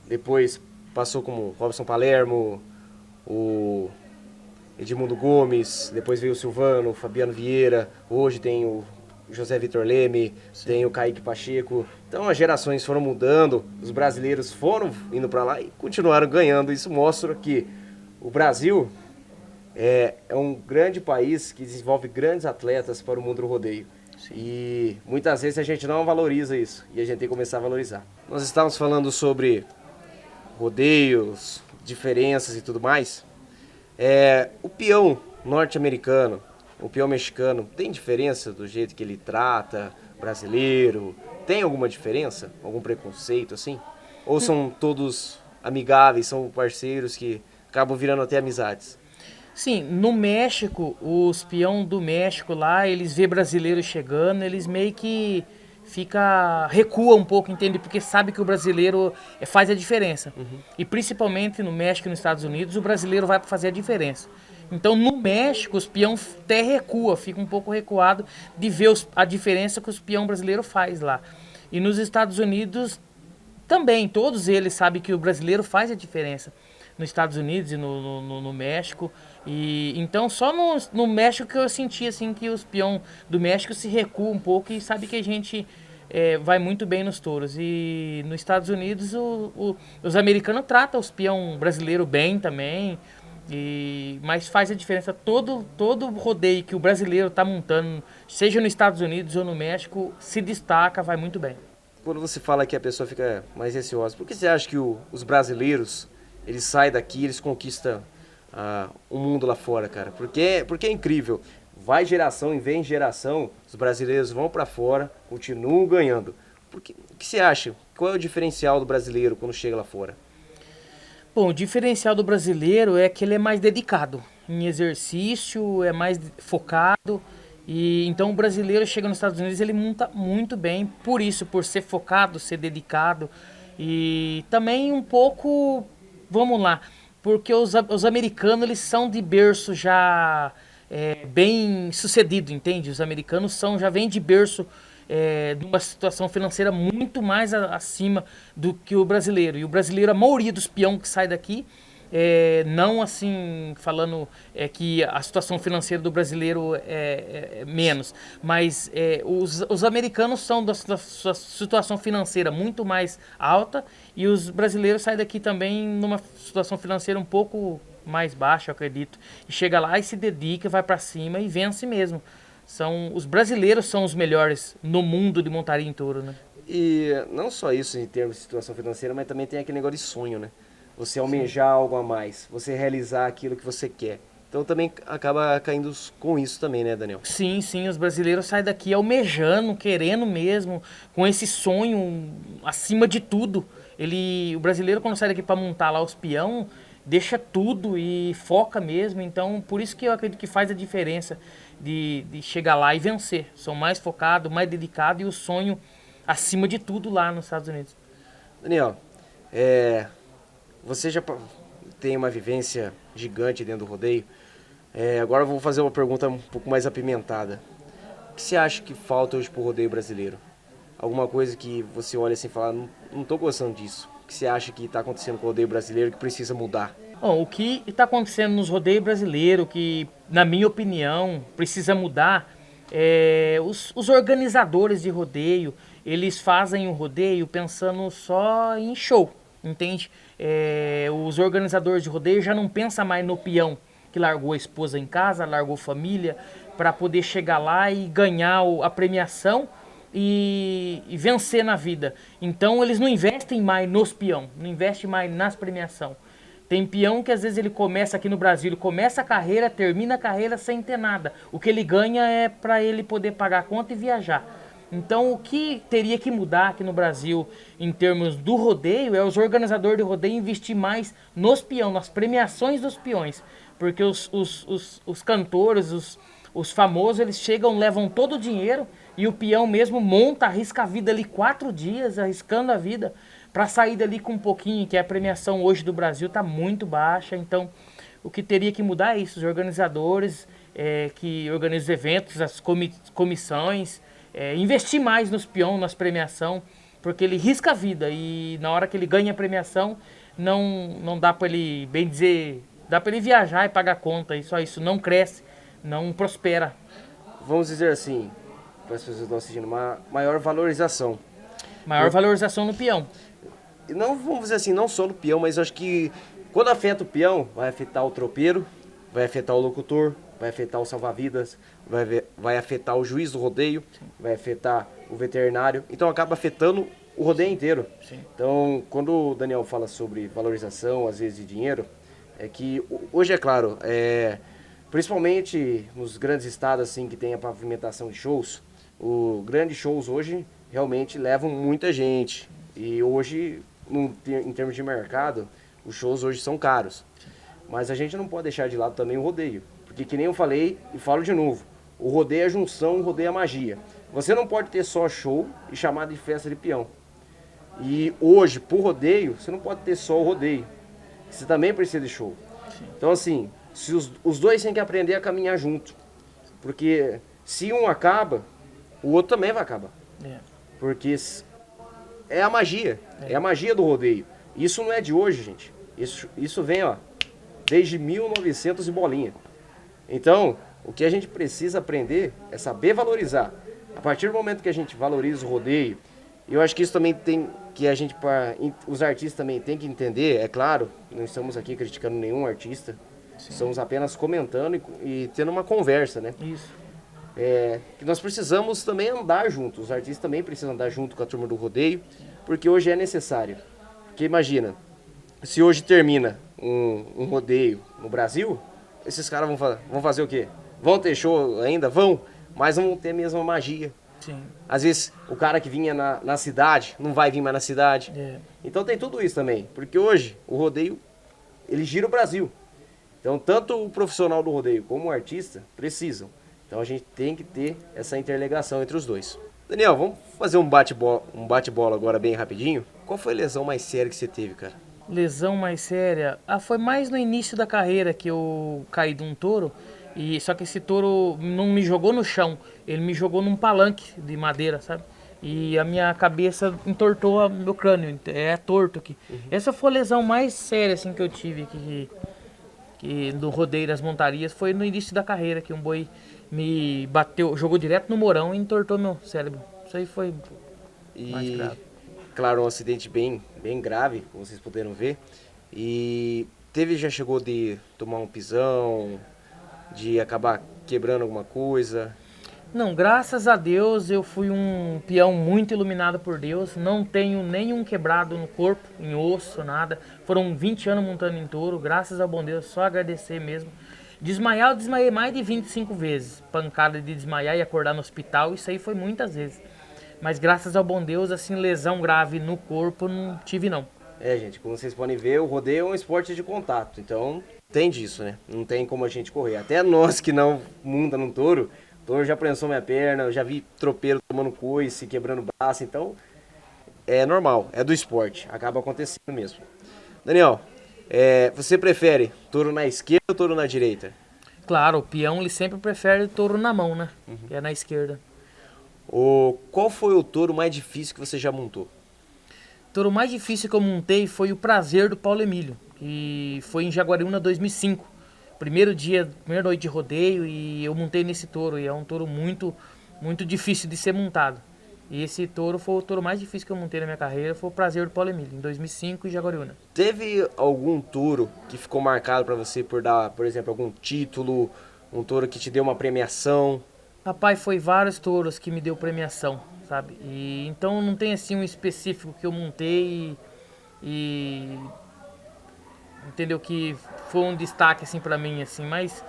depois passou com o Robson Palermo, o Edmundo Gomes, depois veio o Silvano, o Fabiano Vieira, hoje tem o José Vitor Leme, tem o Kaique Pacheco. Então as gerações foram mudando, os brasileiros foram indo para lá e continuaram ganhando. Isso mostra que o Brasil é um grande país que desenvolve grandes atletas para o mundo do rodeio. Sim. E muitas vezes a gente não valoriza isso e a gente tem que começar a valorizar. Nós estávamos falando sobre rodeios, diferenças e tudo mais. O peão norte-americano, o peão mexicano, tem diferença do jeito que ele trata brasileiro? Tem alguma diferença? Algum preconceito assim? Ou são todos amigáveis, são parceiros que acabam virando até amizades? Sim, no México, os peão do México lá, eles vê brasileiro chegando, eles meio que recua um pouco, entende? Porque sabe que o brasileiro faz a diferença. Uhum. E principalmente no México e nos Estados Unidos, o brasileiro vai para fazer a diferença. Então no México, os peão até recua, fica um pouco recuado de ver a diferença que os peão brasileiro faz lá. E nos Estados Unidos também, todos eles sabem que o brasileiro faz a diferença. Nos Estados Unidos e no México. E então só no México que eu senti assim que os peão do México se recuam um pouco e sabe que a gente vai muito bem nos touros. E nos Estados Unidos os americanos tratam os peão brasileiro bem também. Mas faz a diferença. Todo rodeio que o brasileiro está montando, seja nos Estados Unidos ou no México, se destaca, vai muito bem. Quando você fala que a pessoa fica mais receosa, por que você acha que os brasileiros eles saem daqui, eles conquistam o mundo lá fora, cara? Porque é incrível. Vai geração e vem geração, os brasileiros vão para fora, continuam ganhando. O que você acha? Qual é o diferencial do brasileiro quando chega lá fora? Bom, o diferencial do brasileiro é que ele é mais dedicado em exercício, é mais focado. E então o brasileiro chega nos Estados Unidos, ele monta muito bem, por isso, por ser focado, ser dedicado. E também um pouco, vamos lá, porque os americanos eles são de berço já bem sucedido, entende? Os americanos já vêm de berço de uma situação financeira muito mais acima do que o brasileiro. E o brasileiro, a maioria dos peão que sai daqui, não assim falando que a situação financeira do brasileiro é menos, mas os americanos são da sua situação financeira muito mais alta e os brasileiros saem daqui também numa situação financeira um pouco mais baixa, eu acredito, e chega lá e se dedica, vai para cima e vence mesmo. Os brasileiros são os melhores no mundo de montaria em touro, né? E não só isso em termos de situação financeira, mas também tem aquele negócio de sonho, né? Você almejar algo a mais, você realizar aquilo que você quer. Então também acaba caindo com isso também, né, Daniel? Sim, os brasileiros saem daqui almejando, querendo mesmo, com esse sonho acima de tudo. O brasileiro quando sai daqui para montar lá os peão, deixa tudo e foca mesmo. Então por isso que eu acredito que faz a diferença de chegar lá e vencer. São mais focados, mais dedicados e o sonho acima de tudo lá nos Estados Unidos. Daniel, você já tem uma vivência gigante dentro do rodeio. Agora eu vou fazer uma pergunta um pouco mais apimentada. O que você acha que falta hoje pro rodeio brasileiro? Alguma coisa que você olha assim e fala, não tô gostando disso. O que você acha que está acontecendo com o rodeio brasileiro que precisa mudar? Bom, o que está acontecendo nos rodeios brasileiros, que na minha opinião precisa mudar, os organizadores de rodeio, eles fazem o rodeio pensando só em show, entende? Os organizadores de rodeio já não pensam mais no peão que largou a esposa em casa, largou família, para poder chegar lá e ganhar a premiação e vencer na vida. Então eles não investem mais nos peão, não investem mais nas premiações. Tem peão que às vezes ele começa aqui no Brasil, ele começa a carreira, termina a carreira sem ter nada. O que ele ganha é para ele poder pagar a conta e viajar. Então o que teria que mudar aqui no Brasil em termos do rodeio é os organizadores de rodeio investir mais nos peão, nas premiações dos peões. Porque os cantores, os famosos, eles chegam, levam todo o dinheiro e o peão mesmo monta, arrisca a vida ali 4 dias, arriscando a vida para sair dali com um pouquinho, que a premiação hoje do Brasil está muito baixa, então o que teria que mudar é isso, os organizadores que organizam os eventos, as comissões, investir mais nos peões, nas premiação, porque ele risca a vida e na hora que ele ganha a premiação, não dá para ele, bem dizer, dá para ele viajar e pagar conta, e só isso, não cresce, não prospera. Vamos dizer assim, para as pessoas que estão assistindo, uma maior valorização. Maior valorização no peão. E não, vamos dizer assim, não só no peão, mas eu acho que quando afeta o peão, vai afetar o tropeiro, vai afetar o locutor, vai afetar o salva-vidas, vai afetar o juiz do rodeio, vai afetar o veterinário, então acaba afetando o rodeio inteiro. Sim. Então, quando o Daniel fala sobre valorização, às vezes de dinheiro, é que hoje, é claro, principalmente nos grandes estados assim, que tem a pavimentação de shows, os grandes shows hoje realmente levam muita gente. E hoje, em termos de mercado, os shows hoje são caros. Mas a gente não pode deixar de lado também o rodeio. Porque que nem eu falei e falo de novo, o rodeio é junção, o rodeio é magia. Você não pode ter só show e chamar de festa de peão. E hoje, por rodeio, você não pode ter só o rodeio. Você também precisa de show. Então assim, se os dois têm que aprender a caminhar junto. Porque se um acaba, o outro também vai acabar. Porque é a magia. É a magia do rodeio. Isso não é de hoje, gente. Isso vem, desde 1900 e bolinha. Então, o que a gente precisa aprender é saber valorizar. A partir do momento que a gente valoriza o rodeio, eu acho que isso também tem que os artistas também têm que entender, é claro, não estamos aqui criticando nenhum artista, estamos apenas comentando e tendo uma conversa, né? Isso. Que nós precisamos também andar juntos, os artistas também precisam andar junto com a turma do rodeio, porque hoje é necessário. Porque imagina, se hoje termina um rodeio no Brasil, esses caras vão fazer o quê? Vão ter show ainda? Vão, mas não vão ter a mesma magia. Sim. Às vezes o cara que vinha na cidade não vai vir mais na cidade. Então tem tudo isso também, porque hoje o rodeio, ele gira o Brasil. Então tanto o profissional do rodeio como o artista precisam. Então a gente tem que ter essa interligação entre os dois. Daniel, vamos fazer um bate-bola agora bem rapidinho. Qual foi a lesão mais séria que você teve, cara? Lesão mais séria? Foi mais no início da carreira que eu caí de um touro. Só que esse touro não me jogou no chão, ele me jogou num palanque de madeira, sabe? E a minha cabeça entortou o meu crânio, é torto aqui. Essa foi a lesão mais séria assim, que eu tive que do rodeio das montarias, foi no início da carreira, que um boi me bateu, jogou direto no morão e entortou meu cérebro. Isso aí foi mais grave. Claro, um acidente bem grave, como vocês puderam ver. E já chegou de tomar um pisão, de acabar quebrando alguma coisa? Não, graças a Deus eu fui um peão muito iluminado por Deus. Não tenho nenhum quebrado no corpo, em osso, nada. Foram 20 anos montando em touro, graças ao bom Deus, só agradecer mesmo. Desmaiar, eu desmaiei mais de 25 vezes. Pancada de desmaiar e acordar no hospital, isso aí foi muitas vezes. Mas graças ao bom Deus, assim, lesão grave no corpo, não tive não. Gente, como vocês podem ver, o rodeio é um esporte de contato, então tem disso, né? Não tem como a gente correr. Até nós que não monta num touro, o touro já prensou minha perna, eu já vi tropeiro tomando coice, quebrando o braço, então é normal, é do esporte, acaba acontecendo mesmo. Daniel, você prefere touro na esquerda ou touro na direita? Claro, o peão ele sempre prefere touro na mão, né? Que é na esquerda. Qual foi o touro mais difícil que você já montou? O touro mais difícil que eu montei foi o Prazer do Paulo Emílio, que foi em Jaguariúna 2005. Primeira noite de rodeio, e eu montei nesse touro, e é um touro muito, muito difícil de ser montado. E esse touro foi o touro mais difícil que eu montei na minha carreira, foi o Prazer do Paulo Emílio, em 2005 em Jaguariúna. Teve algum touro que ficou marcado para você por dar, por exemplo, algum título, um touro que te deu uma premiação? Rapaz, foi vários touros que me deu premiação, sabe? Então não tem assim um específico que eu montei entendeu, que foi um destaque assim para mim assim, mas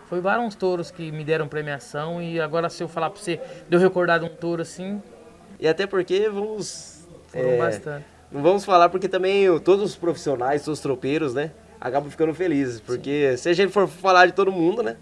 foi vários touros que me deram premiação. E agora, se eu falar para você, de eu recordar de um touro assim, e até porque foram bastante. Não vamos falar porque também todos os profissionais, todos os tropeiros, né, acabam ficando felizes, porque se a gente for falar de todo mundo, né?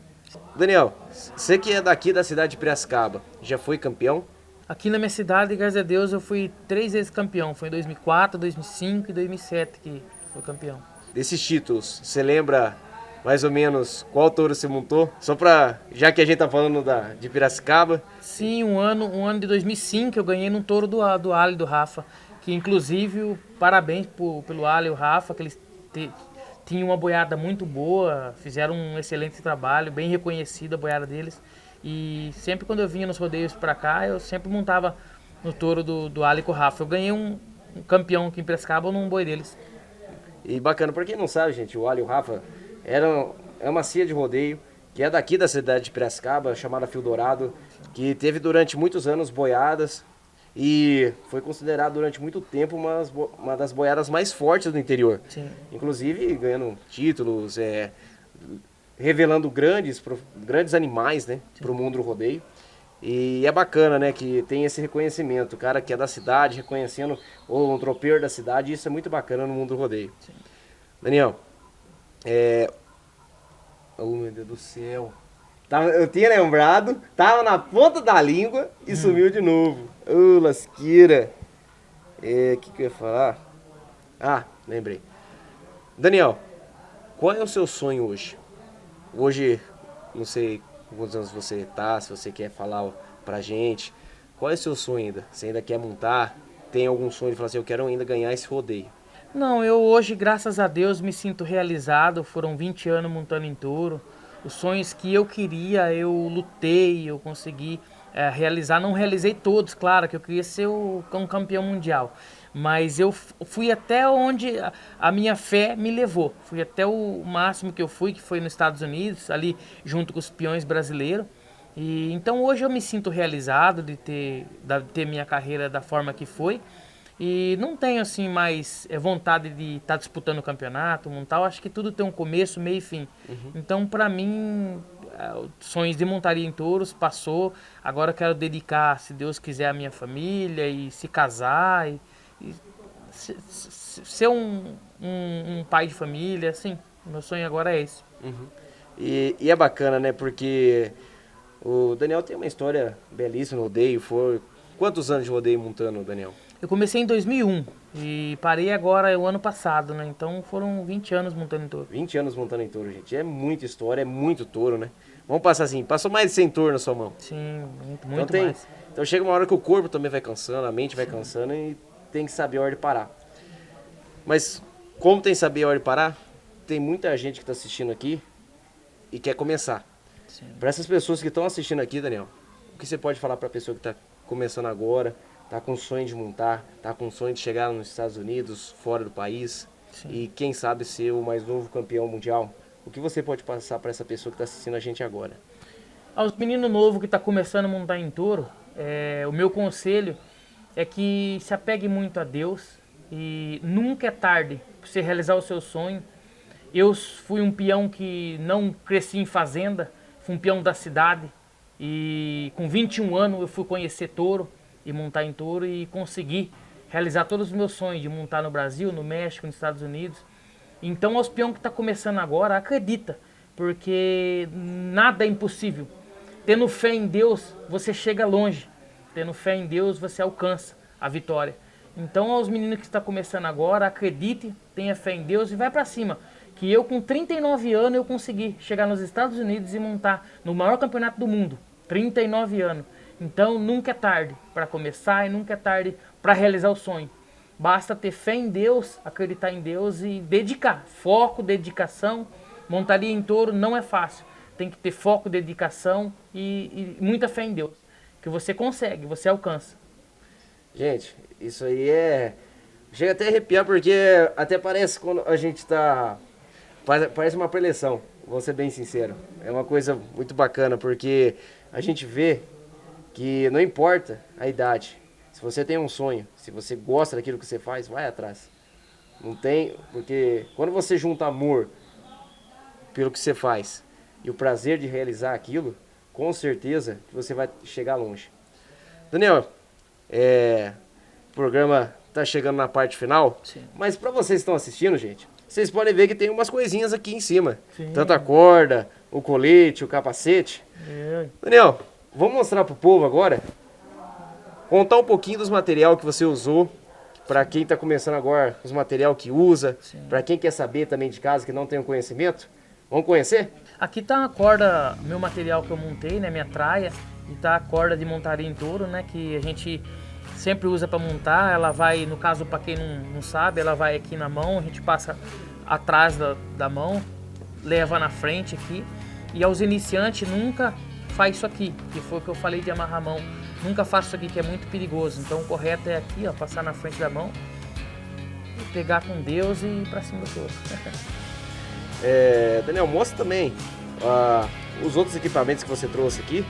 Daniel, você que é daqui da cidade de Piracicaba, já foi campeão? Aqui na minha cidade, graças a Deus, eu fui 3 vezes campeão. Foi em 2004, 2005 e 2007 que fui campeão. Desses títulos, você lembra mais ou menos qual touro você montou? Só pra, já que a gente tá falando de Piracicaba. Sim, um ano de 2005 eu ganhei num touro do Ali e do Rafa. Que inclusive, parabéns pelo Ali e o Rafa, que eles tinham uma boiada muito boa, fizeram um excelente trabalho, bem reconhecida a boiada deles. E sempre quando eu vinha nos rodeios pra cá, eu sempre montava no touro do Ali com o Rafa. Eu ganhei um campeão aqui em Piracicaba num boi deles. E bacana, pra quem não sabe, gente, o Ali e o Rafa é uma cia de rodeio que é daqui da cidade de Piracicaba, chamada Fio Dourado, que teve durante muitos anos boiadas e foi considerado durante muito tempo uma das boiadas mais fortes do interior. Sim. Inclusive ganhando títulos, revelando grandes animais, né, para o mundo do rodeio. E é bacana, né, que tem esse reconhecimento, o cara que é da cidade reconhecendo um tropeiro da cidade, isso é muito bacana no mundo do rodeio. Sim. Daniel, oh meu Deus do céu, eu tinha lembrado, tava na ponta da língua e sumiu de novo. Ô, lasqueira. O que eu ia falar? Ah, lembrei. Daniel, qual é o seu sonho hoje? Hoje, não sei quantos anos você tá, se você quer falar pra gente. Qual é o seu sonho ainda? Você ainda quer montar? Tem algum sonho de falar assim, eu quero ainda ganhar esse rodeio? Não, eu hoje, graças a Deus, me sinto realizado. Foram 20 anos montando em touro. Os sonhos que eu queria, eu lutei, eu consegui realizar. Não realizei todos, claro, que eu queria ser um campeão mundial. Mas eu fui até onde a minha fé me levou. Fui até o máximo que eu fui, que foi nos Estados Unidos, ali junto com os peões brasileiros. E então hoje eu me sinto realizado de ter minha carreira da forma que foi. E não tenho assim mais vontade de estar disputando o campeonato, montar. Eu acho que tudo tem um começo, meio e fim. Então, para mim, sonhos de montaria em touros passou. Agora eu quero dedicar, se Deus quiser, a minha família e se casar e ser um pai de família, assim. Meu sonho agora é esse. E é bacana, né? Porque o Daniel tem uma história belíssima no rodeio. Quantos anos de rodeio montando, Daniel? Eu comecei em 2001 e parei agora o ano passado, né? Então foram 20 anos montando em touro. 20 anos montando em touro, gente. É muita história, é muito touro, né? Vamos passar assim, passou mais de 100 touros na sua mão. Sim, muito mais. Então chega uma hora que o corpo também vai cansando, a mente vai cansando e tem que saber a hora de parar. Mas como tem que saber a hora de parar, tem muita gente que está assistindo aqui e quer começar. Para essas pessoas que estão assistindo aqui, Daniel, o que você pode falar para a pessoa que está começando agora, tá com sonho de montar, tá com sonho de chegar nos Estados Unidos, fora do país, e quem sabe ser o mais novo campeão mundial? O que você pode passar para essa pessoa que está assistindo a gente agora? Aos meninos novos que tá começando a montar em touro, o meu conselho é que se apegue muito a Deus e nunca é tarde para você realizar o seu sonho. Eu fui um peão que não cresci em fazenda, fui um peão da cidade e com 21 anos eu fui conhecer touro e montar em touro e consegui realizar todos os meus sonhos de montar no Brasil, no México, nos Estados Unidos. Então, aos peão que está começando agora, acredita, porque nada é impossível. Tendo fé em Deus, você chega longe. Tendo fé em Deus, você alcança a vitória. Então, aos meninos que estão começando agora, acredite, tenha fé em Deus e vai para cima. Que eu, com 39 anos, eu consegui chegar nos Estados Unidos e montar no maior campeonato do mundo. 39 anos. Então, nunca é tarde para começar e nunca é tarde para realizar o sonho. Basta ter fé em Deus, acreditar em Deus e dedicar. Foco, dedicação. Montaria em touro não é fácil. Tem que ter foco, dedicação e muita fé em Deus. Que você consegue, você alcança. Gente, isso aí chega até a arrepiar porque até parece quando a gente tá... Parece uma preleção, vou ser bem sincero. É uma coisa muito bacana porque a gente vê que não importa a idade. Se você tem um sonho, se você gosta daquilo que você faz, vai atrás. Não tem, porque quando você junta amor pelo que você faz e o prazer de realizar aquilo, com certeza que você vai chegar longe. Daniel, o programa tá chegando na parte final, mas para vocês que estão assistindo, gente, vocês podem ver que tem umas coisinhas aqui em cima. Sim. Tanto a corda, o colete, o capacete. Daniel, vamos mostrar pro povo agora contar um pouquinho dos material que você usou, para quem está começando agora, os material que usa, para quem quer saber também de casa, que não tem o conhecimento. Vamos conhecer? Aqui tá a corda, meu material que eu montei, né, minha traia, e tá a corda de montaria em touro, né, que a gente sempre usa para montar. Ela vai, no caso, para quem não sabe, ela vai aqui na mão, a gente passa atrás da mão, leva na frente aqui. E aos iniciantes nunca faz isso aqui, que foi o que eu falei de amarrar a mão. Nunca faço isso aqui, que é muito perigoso. Então o correto é aqui, ó, passar na frente da mão, pegar com Deus e ir para cima do touro. Daniel, mostra também os outros equipamentos que você trouxe aqui.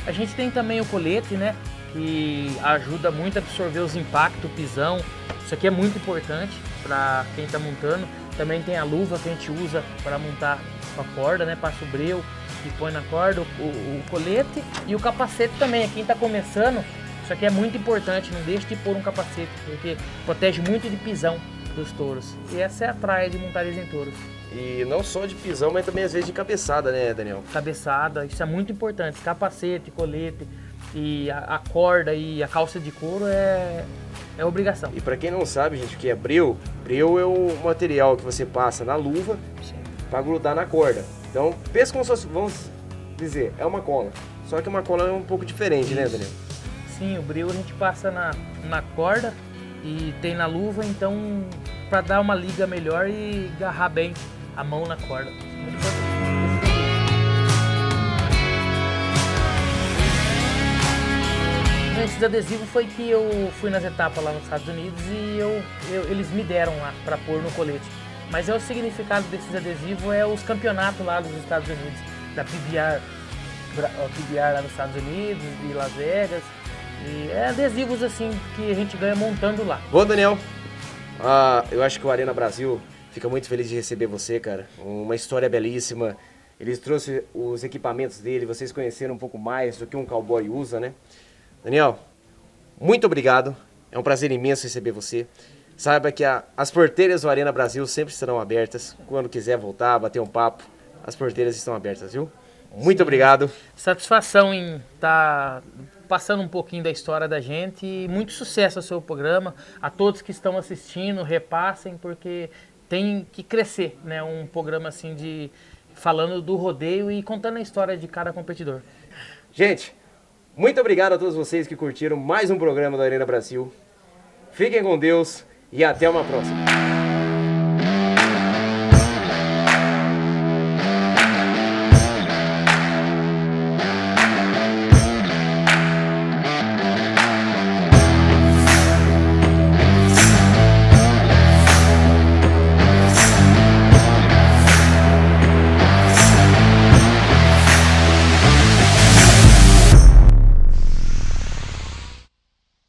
A gente tem também o colete, né, que ajuda muito a absorver os impactos, o pisão. Isso aqui é muito importante para quem está montando. Também tem a luva que a gente usa para montar a corda, né, passa o breu e põe na corda, o colete e o capacete também. Quem está começando, isso aqui é muito importante, não deixe de pôr um capacete, porque protege muito de pisão dos touros. E essa é a traia de montarias em touros. E não só de pisão, mas também às vezes de cabeçada, né, Daniel? Cabeçada, isso é muito importante. Capacete, colete e a corda e a calça de couro é obrigação. E para quem não sabe, gente, o que é breu? Breu é o material que você passa na luva para grudar na corda. Então, pensa como se fosse, vamos dizer, é uma cola. Só que uma cola é um pouco diferente, né, Daniel? Sim, o breu a gente passa na corda e tem na luva, então para dar uma liga melhor e agarrar bem a mão na corda. Muito importante. Esses adesivos foi que eu fui nas etapas lá nos Estados Unidos e eles me deram lá para pôr no colete. Mas o significado desses adesivos é os campeonatos lá dos Estados Unidos, da PBR lá nos Estados Unidos, de Las Vegas. E é adesivos assim que a gente ganha montando lá. Bom, Daniel, eu acho que o Arena Brasil fica muito feliz de receber você, cara. Uma história belíssima. Eles trouxeram os equipamentos dele, vocês conheceram um pouco mais do que um cowboy usa, né? Daniel, muito obrigado. É um prazer imenso receber você. Saiba que as porteiras do Arena Brasil sempre estarão abertas. Quando quiser voltar, bater um papo, as porteiras estão abertas, viu? Muito obrigado. Satisfação em estar passando um pouquinho da história da gente e muito sucesso ao seu programa. A todos que estão assistindo, repassem, porque tem que crescer, né? Um programa assim falando do rodeio e contando a história de cada competidor. Gente, muito obrigado a todos vocês que curtiram mais um programa do Arena Brasil. Fiquem com Deus e até uma próxima.